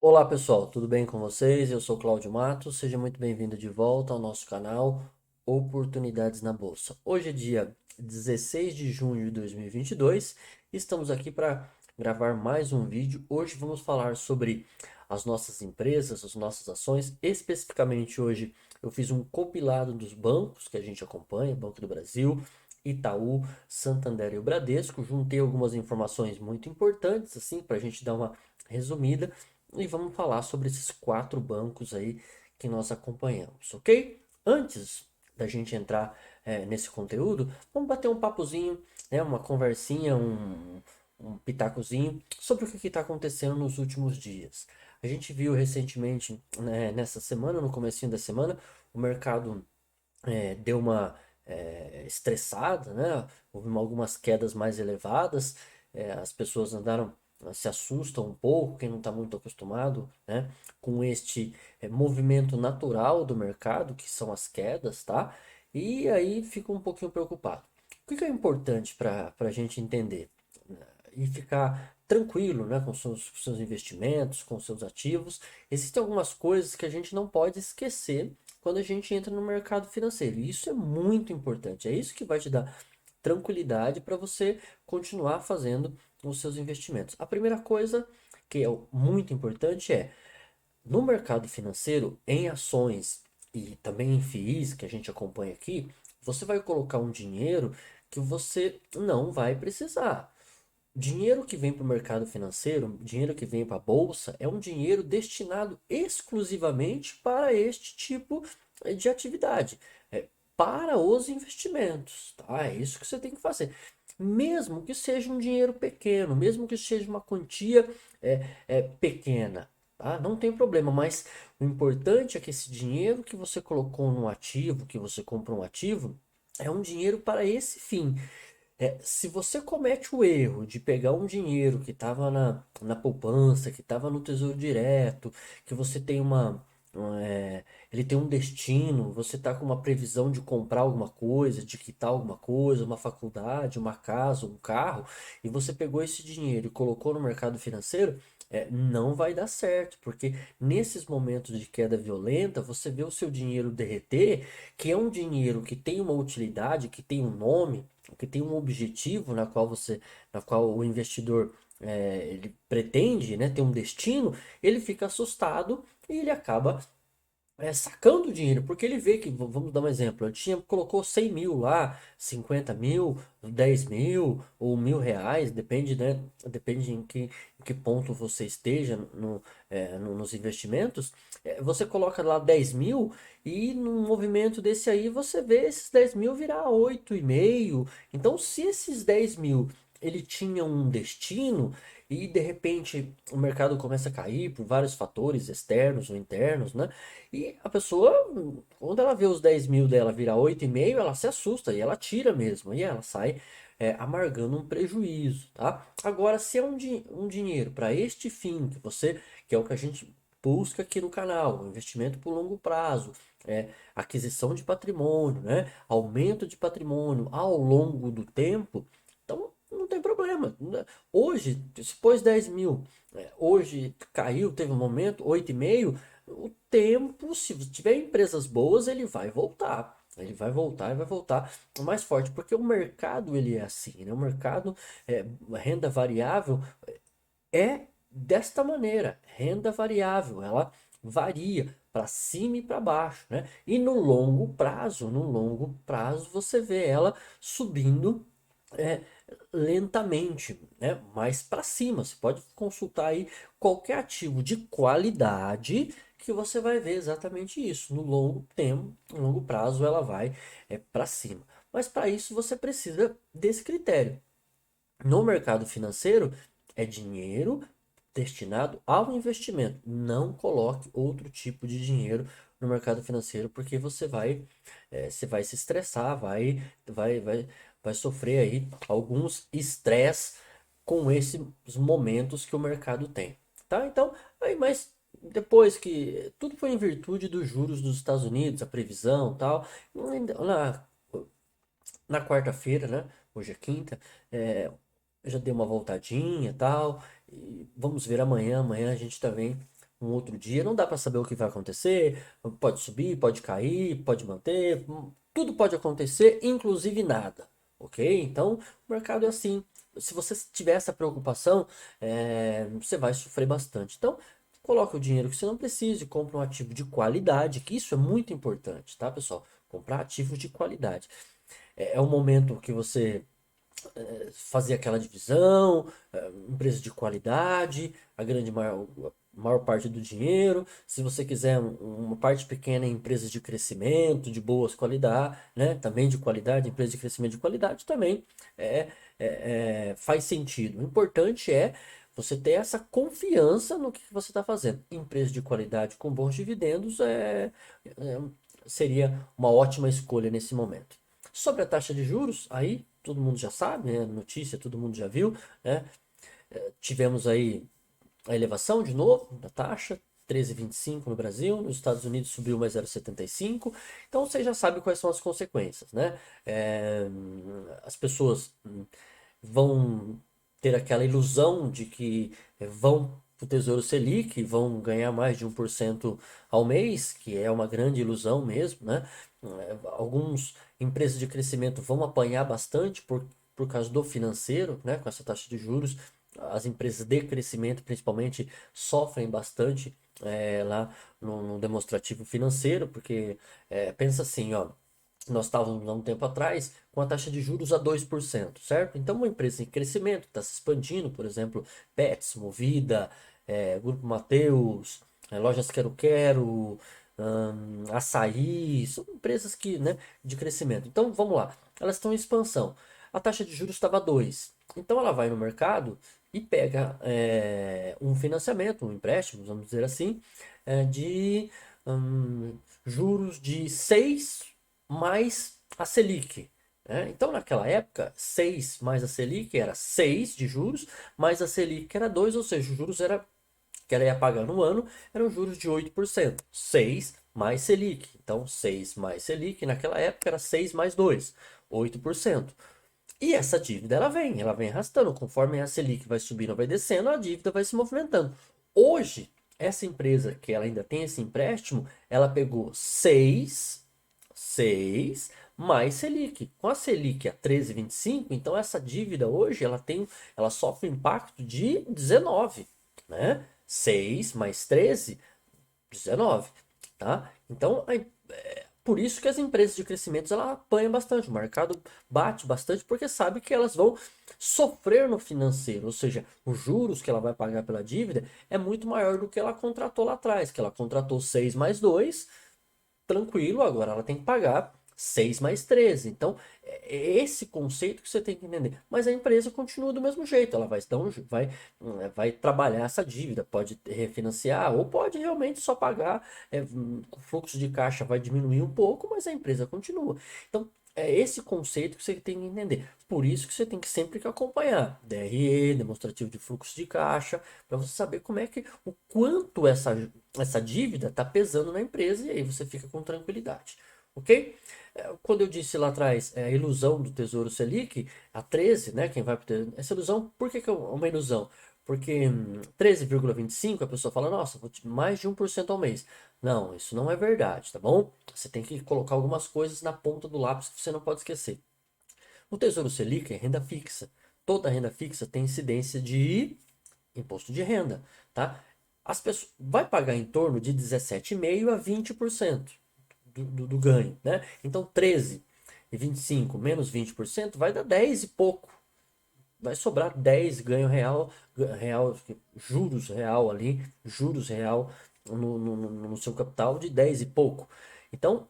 Olá pessoal, tudo bem com vocês? Eu sou Cláudio Matos, seja muito bem-vindo de volta ao nosso canal Oportunidades na Bolsa. Hoje é dia 16 de junho de 2022 e estamos aqui para gravar mais um vídeo. Hoje vamos falar sobre as nossas empresas, as nossas ações. Especificamente hoje eu fiz um compilado dos bancos que a gente acompanha, Banco do Brasil, Itaú, Santander e o Bradesco. Juntei algumas informações muito importantes assim para a gente dar uma resumida e vamos falar sobre esses quatro bancos aí que nós acompanhamos, ok? Antes da gente entrar nesse conteúdo, vamos bater um papozinho, né, uma conversinha, um pitacozinho sobre o que está acontecendo nos últimos dias. A gente viu recentemente, né, nessa semana, no comecinho da semana, o mercado deu uma estressada, né? Houve algumas quedas mais elevadas, as pessoas andaram, se assustam um pouco, quem não está muito acostumado, né? Com este movimento natural do mercado, que são as quedas, tá? E aí fica um pouquinho preocupado. O que é importante para a gente entender, né, e ficar tranquilo, né, com seus investimentos, com seus ativos? Existem algumas coisas que a gente não pode esquecer quando a gente entra no mercado financeiro. E isso é muito importante. É isso que vai te dar tranquilidade para você continuar fazendo os seus investimentos. A primeira coisa que é muito importante é no mercado financeiro, em ações e também em FIIs que a gente acompanha aqui, você vai colocar um dinheiro que você não vai precisar. Dinheiro que vem para o mercado financeiro, dinheiro que vem para a bolsa, é um dinheiro destinado exclusivamente para este tipo de atividade, para os investimentos, tá? É isso que você tem que fazer. Mesmo que seja um dinheiro pequeno, mesmo que seja uma quantia pequena, tá? Não tem problema, mas o importante é que esse dinheiro que você colocou no ativo, que você comprou um ativo, é um dinheiro para esse fim. Se você comete o erro de pegar um dinheiro que estava na poupança, que estava no Tesouro Direto, que você tem ele tem um destino, você está com uma previsão de comprar alguma coisa, de quitar alguma coisa, uma faculdade, uma casa, um carro, e você pegou esse dinheiro e colocou no mercado financeiro, não vai dar certo, porque nesses momentos de queda violenta, você vê o seu dinheiro derreter, que é um dinheiro que tem uma utilidade, que tem um nome, que tem um objetivo na qual o investidor ele pretende, né, ter um destino, ele fica assustado e ele acaba sacando o dinheiro, porque ele vê que, vamos dar um exemplo, ele colocou 100 mil lá, 50 mil, 10 mil ou R$ 1.000, depende, né? Depende em que ponto você esteja nos investimentos. Você coloca lá 10 mil e num movimento desse aí você vê esses 10 mil virar 8,5. Então, se esses 10 mil ele tinha um destino e de repente o mercado começa a cair por vários fatores externos ou internos, né? E a pessoa, quando ela vê os 10 mil dela virar 8,5, ela se assusta e ela tira mesmo. E ela sai amargando um prejuízo, tá? Agora, se é um dinheiro para este fim, que é o que a gente busca aqui no canal, investimento por longo prazo, aquisição de patrimônio, né? Aumento de patrimônio ao longo do tempo, então não tem problema, né? Hoje, se pôs 10 mil, hoje caiu, teve um momento, 8,5, o tempo, se tiver empresas boas, ele vai voltar. Ele vai voltar e vai voltar mais forte, porque o mercado ele é assim, né? O mercado, renda variável é desta maneira, renda variável, ela varia para cima e para baixo, né? E no longo prazo você vê ela subindo é, lentamente, né? Mais para cima. Você pode consultar aí qualquer ativo de qualidade que você vai ver exatamente isso. No longo tempo, no longo prazo, ela vai para cima. Mas para isso você precisa desse critério. No mercado financeiro, é dinheiro destinado ao investimento. Não coloque outro tipo de dinheiro no mercado financeiro, porque você vai se estressar, vai sofrer aí alguns estresse com esses momentos que o mercado tem, tá? Então, aí, mas depois que tudo foi em virtude dos juros dos Estados Unidos, a previsão, tal, na na quarta-feira, né? Hoje é quinta, é, já dei uma voltadinha e tal. E vamos ver amanhã. Amanhã a gente também um outro dia, não dá para saber o que vai acontecer, pode subir, pode cair, pode manter, tudo pode acontecer, inclusive nada, ok? Então, o mercado é assim. Se você tiver essa preocupação, você vai sofrer bastante. Então, coloque o dinheiro que você não precisa, compre um ativo de qualidade, que isso é muito importante, tá, pessoal? Comprar ativos de qualidade. É o momento que você fazer aquela divisão, empresa de qualidade, maior parte do dinheiro. Se você quiser uma parte pequena em empresas de crescimento, de boas qualidade, né? Também de qualidade, empresas de crescimento de qualidade também faz sentido. O importante é você ter essa confiança no que você está fazendo. Empresa de qualidade com bons dividendos é- seria uma ótima escolha nesse momento. Sobre a taxa de juros, aí todo mundo já sabe, né? Notícia, todo mundo já viu, né? Tivemos aí a elevação de novo da taxa, 13,25 no Brasil, nos Estados Unidos subiu mais 0,75, então você já sabe quais são as consequências, né? As pessoas vão ter aquela ilusão de que vão para o Tesouro Selic, vão ganhar mais de 1% ao mês, que é uma grande ilusão mesmo, né? Alguns empresas de crescimento vão apanhar bastante por causa do financeiro, né? Com essa taxa de juros. As empresas de crescimento, principalmente, sofrem bastante lá no demonstrativo financeiro, porque pensa assim, ó, nós estávamos há um tempo atrás com a taxa de juros a 2%, certo? Então, uma empresa em crescimento está se expandindo, por exemplo, Pets, Movida, Grupo Mateus, Lojas Quero Quero, Açaí, são empresas que, né, de crescimento. Então, vamos lá, elas estão em expansão. A taxa de juros estava 2. Então, ela vai no mercado e pega um financiamento, um empréstimo, vamos dizer assim, de juros de 6 mais a Selic. Né? Então, naquela época, 6 mais a Selic era 6 de juros, mais a Selic era 2, ou seja, os juros que ela ia pagar no ano eram juros de 8%. 6 mais Selic. Então, 6 mais Selic naquela época era 6 mais 2, 8%. E essa dívida ela vem arrastando. Conforme a Selic vai subindo, vai descendo, a dívida vai se movimentando. Hoje, essa empresa que ela ainda tem esse empréstimo, ela pegou 6 mais Selic. Com a Selic a 13,25, então essa dívida hoje ela sofre impacto de 19, né? 6 mais 13, 19, tá? Então, por isso que as empresas de crescimento ela apanham bastante, o mercado bate bastante porque sabe que elas vão sofrer no financeiro, ou seja, os juros que ela vai pagar pela dívida é muito maior do que ela contratou lá atrás, que ela contratou 6 mais 2 tranquilo, agora ela tem que pagar 6 mais 13. Então, é esse conceito que você tem que entender. Mas a empresa continua do mesmo jeito, ela vai trabalhar essa dívida, pode refinanciar ou pode realmente só pagar, o fluxo de caixa vai diminuir um pouco, mas a empresa continua. Então, é esse conceito que você tem que entender. Por isso que você tem que sempre que acompanhar DRE, demonstrativo de fluxo de caixa, para você saber como é que o quanto essa dívida está pesando na empresa e aí você fica com tranquilidade, ok? Quando eu disse lá atrás, a ilusão do Tesouro Selic, a 13, né? Quem vai ter essa ilusão, por que que é uma ilusão? Porque 13,25 a pessoa fala, nossa, vou mais de 1% ao mês. Não, isso não é verdade, tá bom? Você tem que colocar algumas coisas na ponta do lápis que você não pode esquecer. O Tesouro Selic é renda fixa. Toda renda fixa tem incidência de imposto de renda, tá? As pessoas vai pagar em torno de 17,5% a 20% do ganho, né? Então 13 e 25 menos 20% vai dar 10 e pouco. Vai sobrar 10 ganho real, juros real ali, juros real no seu capital de 10 e pouco. Então,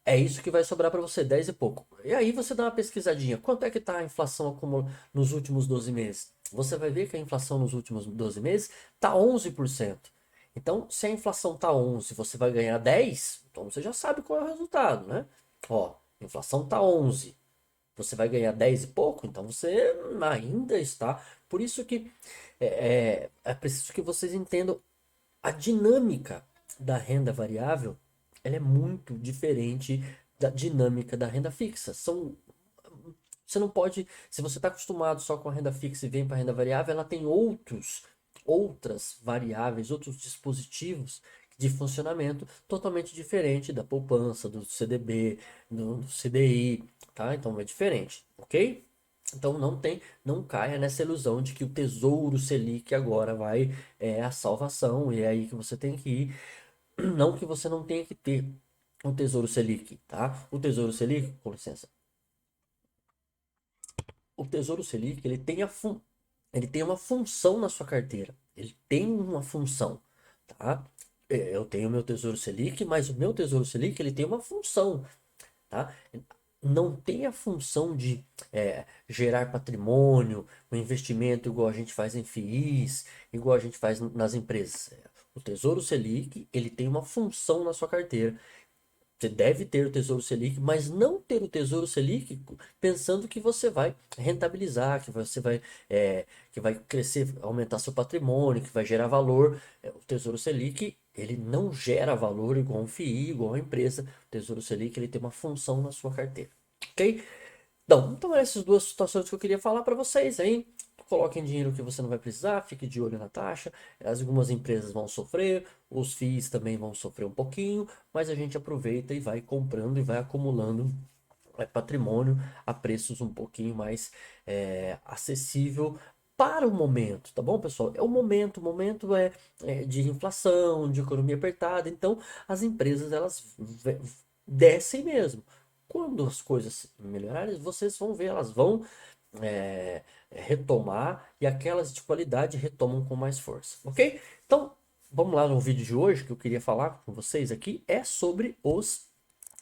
é isso que vai sobrar para você, 10 e pouco. E aí você dá uma pesquisadinha. Quanto é que está a inflação acumulada nos últimos 12 meses? Você vai ver que a inflação nos últimos 12 meses está 11%. Então, se a inflação está 11, você vai ganhar 10, então você já sabe qual é o resultado, né? Ó, a inflação está 11, você vai ganhar 10 e pouco, então você ainda está. Por isso que é preciso que vocês entendam a dinâmica da renda variável, ela é muito diferente da dinâmica da renda fixa. Você não pode, se você está acostumado só com a renda fixa e vem para a renda variável, ela tem outros outras variáveis, outros dispositivos de funcionamento totalmente diferente da poupança, do CDB, do CDI, tá? Então é diferente, ok? Então não caia nessa ilusão de que o Tesouro Selic agora vai a salvação e é aí que você tem que ir. Não que você não tenha que ter um Tesouro Selic, tá? O Tesouro Selic, com licença. O Tesouro Selic, ele tem uma função na sua carteira. Ele tem uma função, tá? Eu tenho o meu Tesouro Selic, mas o meu Tesouro Selic, ele tem uma função, tá? Não tem a função de gerar patrimônio, um investimento igual a gente faz em FIIs, igual a gente faz nas empresas. O Tesouro Selic, ele tem uma função na sua carteira. Você deve ter o Tesouro Selic, mas não ter o Tesouro Selic pensando que você vai rentabilizar, que você vai, que vai crescer, aumentar seu patrimônio, que vai gerar valor. O Tesouro Selic, ele não gera valor igual um FII, igual uma empresa. O Tesouro Selic, ele tem uma função na sua carteira, ok? Então essas duas situações que eu queria falar para vocês aí. Coloquem dinheiro que você não vai precisar, fique de olho na taxa. Algumas empresas vão sofrer, os FIIs também vão sofrer um pouquinho, mas a gente aproveita e vai comprando e vai acumulando patrimônio a preços um pouquinho mais acessível para o momento, tá bom, pessoal? É o momento é de inflação, de economia apertada, então as empresas elas descem mesmo. Quando as coisas melhorarem, vocês vão ver, elas vão retomar e aquelas de qualidade retomam com mais força, ok? Então, vamos lá no vídeo de hoje que eu queria falar com vocês aqui é sobre os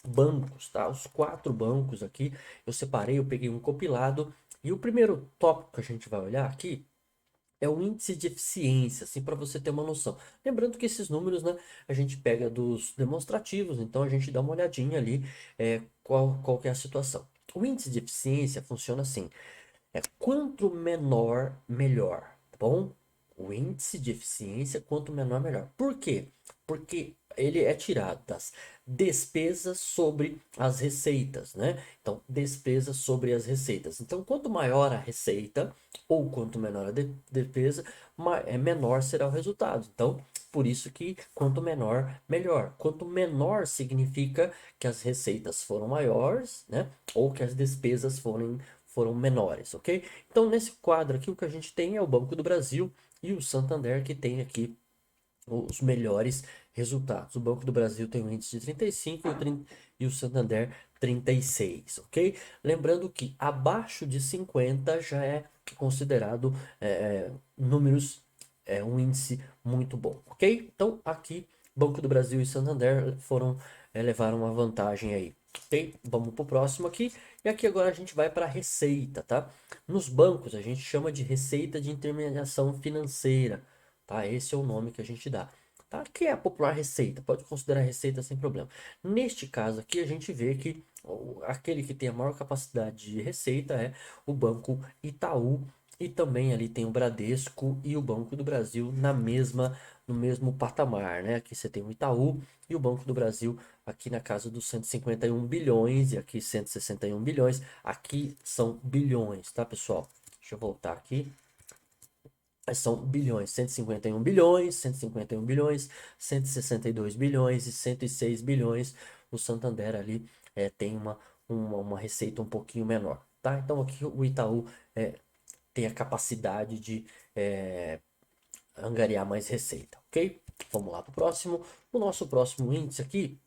bancos, tá? Os 4 bancos aqui, eu separei, eu peguei um compilado e o primeiro tópico que a gente vai olhar aqui é o índice de eficiência, assim, para você ter uma noção. Lembrando que esses números, né, a gente pega dos demonstrativos, então a gente dá uma olhadinha ali qual que é a situação. O índice de eficiência funciona assim, quanto menor, melhor, tá bom? O índice de eficiência, quanto menor, melhor. Por quê? Porque ele é tirado das despesas sobre as receitas, né? Então, despesas sobre as receitas. Então, quanto maior a receita ou quanto menor a despesa, menor será o resultado. Então, por isso que quanto menor, melhor. Quanto menor significa que as receitas foram maiores, né? Ou que as despesas foram menores, ok? Então, nesse quadro aqui, o que a gente tem é o Banco do Brasil e o Santander, que tem aqui os melhores resultados. O Banco do Brasil tem um índice de 35 e o Santander 36, ok? Lembrando que abaixo de 50 já é considerado números, um índice muito bom, ok? Então, aqui, Banco do Brasil e Santander levaram uma vantagem aí. Ok? Vamos para o próximo aqui. E aqui agora a gente vai para a receita, tá? Nos bancos a gente chama de receita de intermediação financeira, tá? Esse é o nome que a gente dá, tá? Que é a popular receita, pode considerar receita sem problema. Neste caso aqui a gente vê que aquele que tem a maior capacidade de receita é o Banco Itaú e também ali tem o Bradesco e o Banco do Brasil no mesmo patamar, né? Aqui você tem o Itaú e o Banco do Brasil aqui na casa dos 151 bilhões e aqui 161 bilhões. Aqui são bilhões, tá, pessoal? Deixa eu voltar aqui. São bilhões, 151 bilhões, 151 bilhões, 162 bilhões e 106 bilhões. O Santander ali tem uma receita um pouquinho menor, tá? Então aqui o Itaú tem a capacidade de angariar mais receita, ok? Vamos lá para o próximo. O nosso próximo índice aqui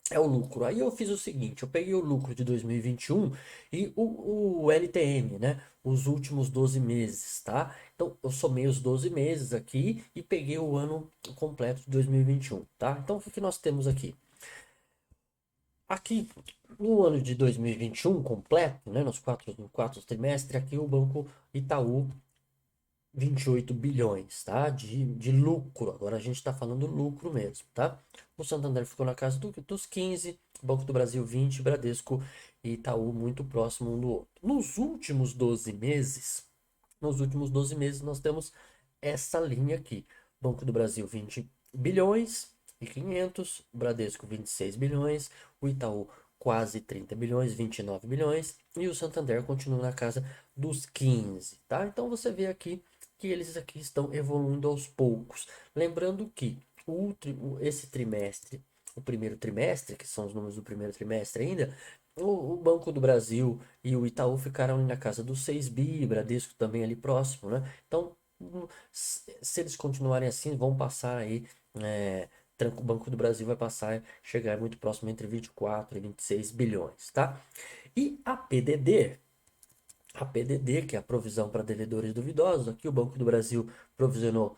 é o lucro. Aí eu fiz o seguinte, eu peguei o lucro de 2021 e o LTM, né? Os últimos 12 meses, tá? Então eu somei os 12 meses aqui e peguei o ano completo de 2021, tá? Então o que que nós temos aqui? Aqui no ano de 2021 completo, né? No quatro trimestre, aqui o Banco Itaú 28 bilhões, tá? De lucro. Agora a gente está falando lucro mesmo, tá? O Santander ficou na casa dos 15, Banco do Brasil 20, Bradesco e Itaú muito próximo um do outro. Nos últimos 12 meses nós temos essa linha aqui. Banco do Brasil 20 bilhões e 500, Bradesco 26 bilhões, o Itaú quase 30 bilhões, 29 bilhões e o Santander continua na casa dos 15, tá? Então você vê aqui que eles aqui estão evoluindo aos poucos. Lembrando que esse trimestre, o primeiro trimestre, que são os números do primeiro trimestre ainda, o Banco do Brasil e o Itaú ficaram ali na casa dos 6 bi, Bradesco também ali próximo, né? Então, se eles continuarem assim, vão passar aí, é, o Banco do Brasil vai passar, chegar muito próximo entre 24 e 26 bilhões, tá? E a PDD, que é a provisão para devedores duvidosos, aqui o Banco do Brasil provisionou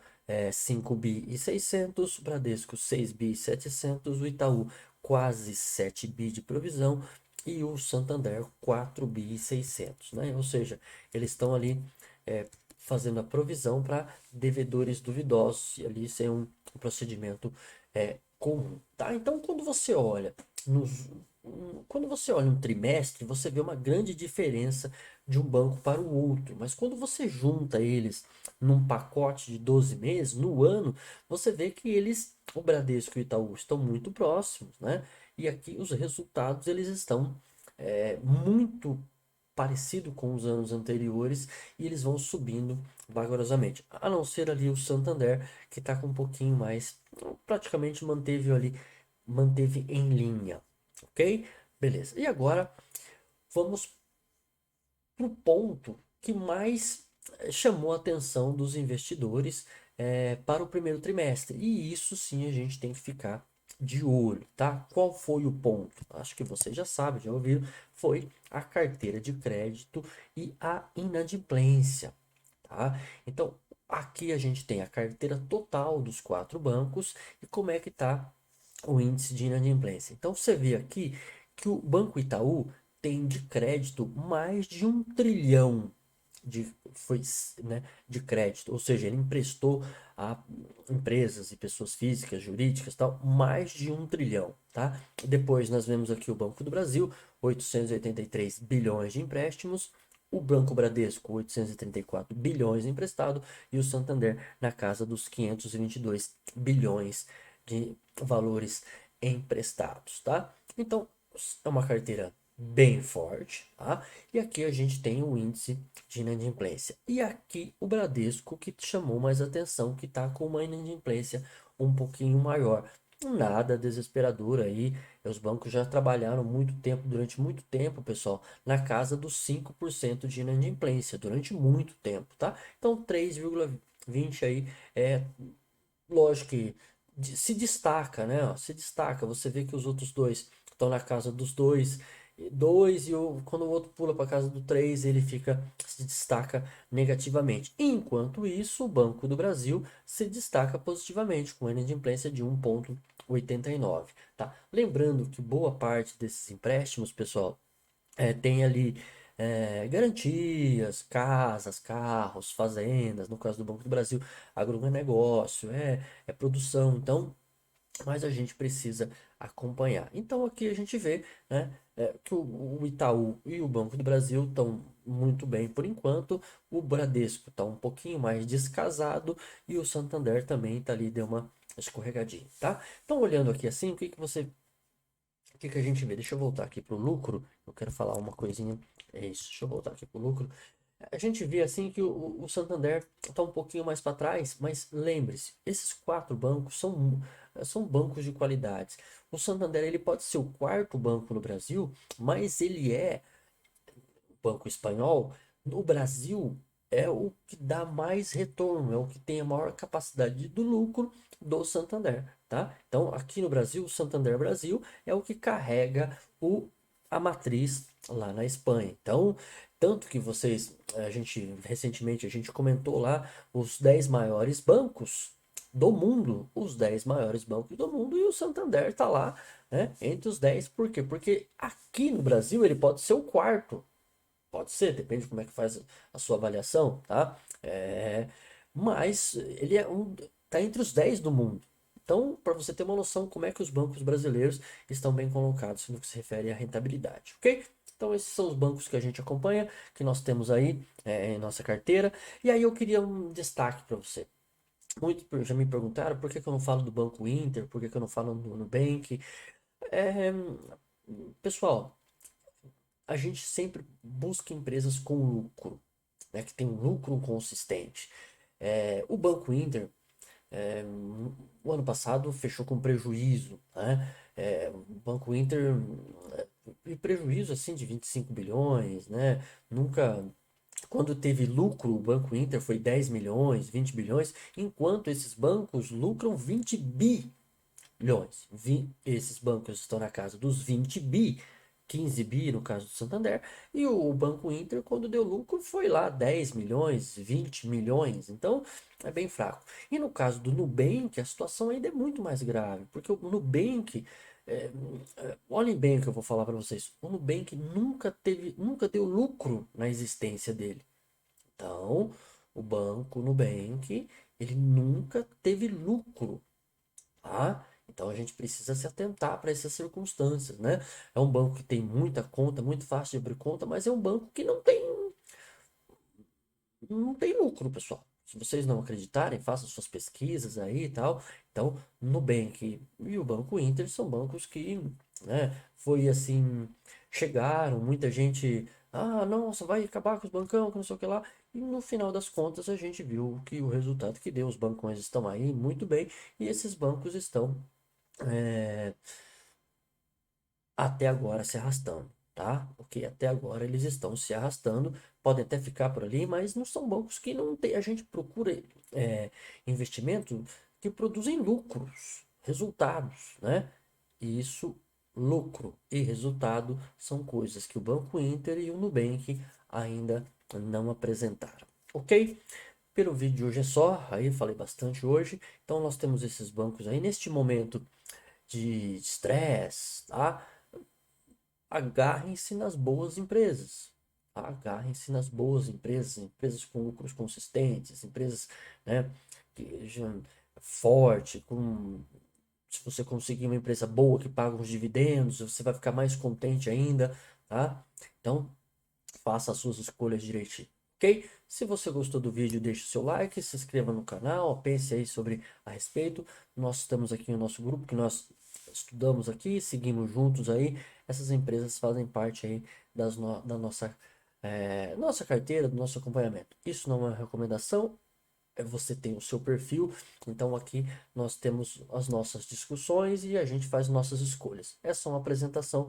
5 bi e 600, o Bradesco 6 bi e 700, o Itaú quase 7 bi de provisão e o Santander 4 bi e 600, né? Ou seja, eles estão ali é, fazendo a provisão para devedores duvidosos e ali ser um procedimento comum, tá? Então, nos, quando você olha um trimestre, você vê uma grande diferença de um banco para o outro. Mas quando você junta eles num pacote de 12 meses, no ano, você vê que o Bradesco e o Itaú estão muito próximos, né? E aqui os resultados eles estão muito parecido com os anos anteriores e eles vão subindo vagarosamente. A não ser ali o Santander, que está com um pouquinho mais, praticamente manteve em linha, ok? Beleza. E agora vamos para o ponto que mais chamou a atenção dos investidores para o primeiro trimestre. E isso sim a gente tem que ficar de olho, tá? Qual foi o ponto? Acho que vocês já sabem, já ouviram. Foi a carteira de crédito e a inadimplência, tá? Então, aqui a gente tem a carteira total dos quatro bancos e como é que tá o índice de inadimplência. Então, você vê aqui que o Banco Itaú tem de crédito mais de 1 trilhão foi, né, de crédito, ou seja, ele emprestou a empresas e pessoas físicas, jurídicas, tal, mais de 1 trilhão, tá? Depois nós vemos aqui o Banco do Brasil, 883 bilhões de empréstimos, o Banco Bradesco, 834 bilhões emprestado e o Santander na casa dos 522 bilhões de valores emprestados, tá? Então, é uma carteira bem forte, tá? E aqui a gente tem o índice de inadimplência. E aqui o Bradesco que chamou mais atenção, que está com uma inadimplência um pouquinho maior. Nada desesperador aí. Os bancos já trabalharam muito tempo, durante muito tempo, pessoal, na casa dos 5% de inadimplência, durante muito tempo, tá? Então 3,20 aí é lógico que se destaca, né? Ó, se destaca. Você vê que os outros dois estão na casa dos dois quando o outro pula para a casa do 3 ele se destaca negativamente. Enquanto isso, o Banco do Brasil se destaca positivamente, com inadimplência de 1,89, tá? Lembrando que boa parte desses empréstimos, pessoal, tem ali garantias, casas, carros, fazendas, no caso do Banco do Brasil, agronegócio, é produção, então, mas a gente precisa acompanhar. Então aqui a gente vê, né, que o Itaú e o Banco do Brasil estão muito bem por enquanto, o Bradesco está um pouquinho mais descasado e o Santander também está ali, deu uma escorregadinha, tá? Então olhando aqui assim, o que a gente vê? Deixa eu voltar aqui para o lucro. Eu quero falar uma coisinha. É isso, deixa eu voltar aqui para o lucro. A gente vê assim que o Santander está um pouquinho mais para trás, mas lembre-se, esses quatro bancos são bancos de qualidade. O Santander ele pode ser o quarto banco no Brasil, mas ele é banco espanhol. No Brasil é o que dá mais retorno, é o que tem a maior capacidade do lucro do Santander, tá? Então, aqui no Brasil, o Santander Brasil é o que carrega a matriz lá na Espanha. Então, tanto que recentemente a gente comentou lá os 10 maiores bancos do mundo, os 10 maiores bancos do mundo, e o Santander está lá, né, entre os 10. Por quê? Porque aqui no Brasil ele pode ser o quarto. Pode ser, depende de como é que faz a sua avaliação, tá? Mas ele tá entre os 10 do mundo. Então, para você ter uma noção como é que os bancos brasileiros estão bem colocados no que se refere à rentabilidade, ok? Então, esses são os bancos que a gente acompanha, que nós temos aí em nossa carteira. E aí eu queria um destaque para você. Muitos já me perguntaram por que que eu não falo do Banco Inter, por que que eu não falo do Nubank. É, pessoal, a gente sempre busca empresas com lucro, né, que tem um lucro consistente. O Banco Inter, o ano passado fechou com prejuízo, né? O Banco Inter, e prejuízo assim de 25 bilhões, né? Nunca, quando teve lucro, o Banco Inter foi 10 milhões, 20 bilhões, enquanto esses bancos lucram 20 bilhões. Esses bancos estão na casa dos 20 bi, 15 bi no caso do Santander, e o Banco Inter, quando deu lucro, foi lá 10 milhões, 20 milhões, então é bem fraco. E no caso do Nubank, a situação ainda é muito mais grave, porque o Nubank, é, olhem bem o que eu vou falar para vocês, o Nubank nunca deu lucro na existência dele. Então, o banco Nubank, ele nunca teve lucro, tá? Então a gente precisa se atentar para essas circunstâncias, né? É um banco que tem muita conta, muito fácil de abrir conta, mas é um banco que não tem lucro, pessoal. Se vocês não acreditarem, façam suas pesquisas aí e tal. Então, Nubank e o Banco Inter são bancos que, né, foi assim, chegaram, muita gente, nossa, vai acabar com os bancão, que não sei o que lá. E no final das contas a gente viu que o resultado que deu, os bancões estão aí muito bem e esses bancos estão é, até agora se arrastando, tá? Porque até agora eles estão se arrastando, podem até ficar por ali, mas não são bancos que não tem. A gente procura investimento que produzem lucros, resultados, né? E isso, lucro e resultado, são coisas que o Banco Inter e o Nubank ainda não apresentaram, ok? Pelo vídeo de hoje é só, aí falei bastante hoje. Então nós temos esses bancos aí neste momento de estresse, tá? Agarrem-se nas boas empresas. Tá? Agarrem-se nas boas empresas, empresas com lucros consistentes, empresas, né, que já forte, se você conseguir uma empresa boa que paga uns dividendos, você vai ficar mais contente ainda, tá? Então, faça as suas escolhas direitinho, ok? Se você gostou do vídeo, deixe o seu like, se inscreva no canal, pense aí sobre a respeito. Nós estamos aqui no nosso grupo, que nós estudamos aqui, seguimos juntos aí. Essas empresas fazem parte aí da nossa carteira, do nosso acompanhamento. Isso não é uma recomendação, você tem o seu perfil, então aqui nós temos as nossas discussões e a gente faz nossas escolhas. Essa é uma apresentação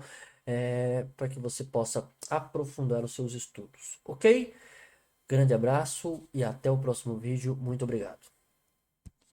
para que você possa aprofundar os seus estudos, ok? Grande abraço e até o próximo vídeo. Muito obrigado.